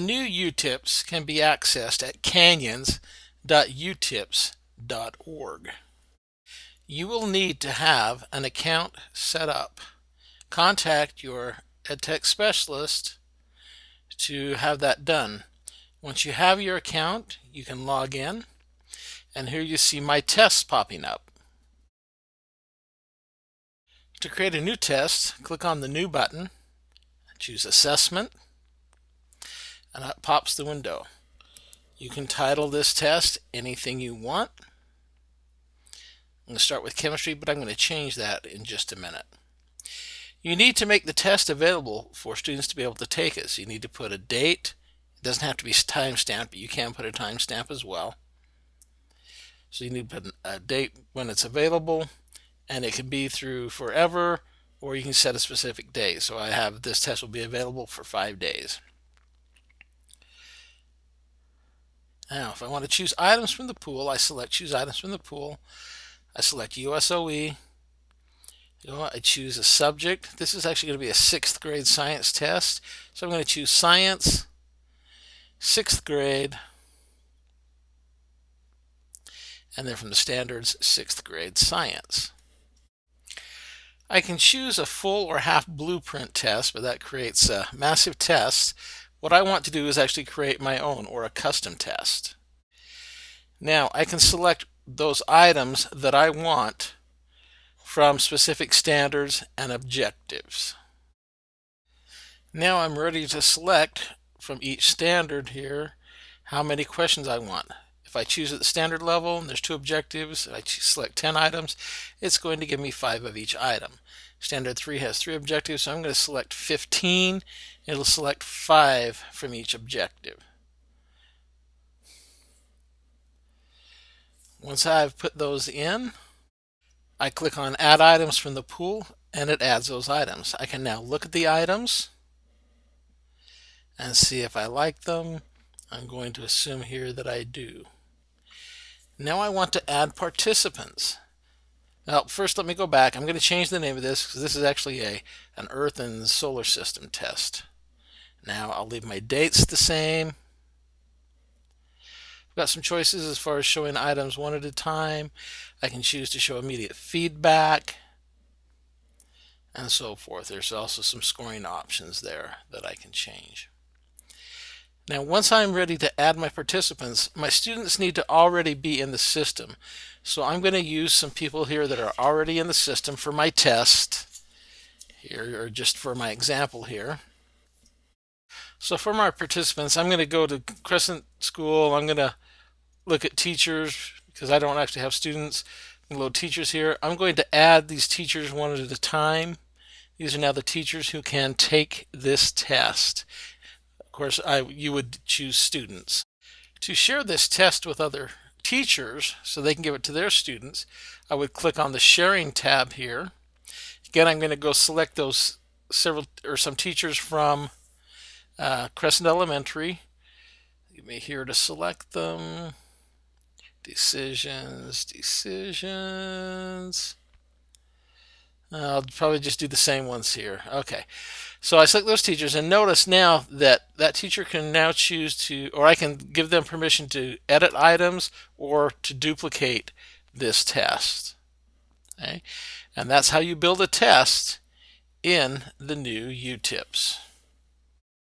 The new UTIPS can be accessed at canyons.utips.org. You will need to have an account set up. Contact your EdTech specialist to have that done. Once you have your account, you can log in, and here you see my tests popping up. To create a new test, click on the New button, choose Assessment, and that pops the window. You can title this test anything you want. I'm going to start with chemistry, but I'm going to change that in just a minute. You need to make the test available for students to be able to take it. So you need to put a date. It doesn't have to be time-stamped, but you can put a timestamp as well. So you need to put a date when it's available, and it can be through forever, or you can set a specific date. So I have this test will be available for 5 days. Now, if I want to choose items from the pool, I select Choose Items from the Pool. I select USOE. I choose a subject. This is actually going to be a 6th grade science test. So I'm going to choose Science, 6th grade, and then from the standards, 6th grade science. I can choose a full or half blueprint test, but that creates a massive test. What I want to do is actually create my own or a custom test. Now I can select those items that I want from specific standards and objectives. Now I'm ready to select from each standard here how many questions I want. If I choose at the standard level and there's 2 objectives, I select 10 items, it's going to give me 5 of each item. Standard 3 has 3 objectives, so I'm going to select 15. It'll select 5 from each objective. Once I've put those in, I click on Add Items from the pool, and it adds those items. I can now look at the items and see if I like them. I'm going to assume here that I do. Now I want to add participants. Now first let me go back. I'm going to change the name of this because this is actually an Earth and Solar System test. Now I'll leave my dates the same. I've got some choices as far as showing items one at a time. I can choose to show immediate feedback and so forth. There's also some scoring options there that I can change. Now once I'm ready to add my participants, my students need to already be in the system. So I'm going to use some people here that are already in the system for my test here, or just for my example here. So for my participants, I'm going to go to Crescent School. I'm going to look at teachers because I don't actually have students. I'm going to load teachers here. I'm going to add these teachers one at a time. These are now the teachers who can take this test. Of course, you would choose students. To share this test with other teachers so they can give it to their students, I would click on the Sharing tab here. Again, I'm going to go select those some teachers from Crescent Elementary. Give me here to select them. Decisions. I'll probably just do the same ones here. Okay, so I select those teachers, and notice now that that teacher can now choose to, or I can give them permission to edit items or to duplicate this test. Okay, and that's how you build a test in the new UTIPS.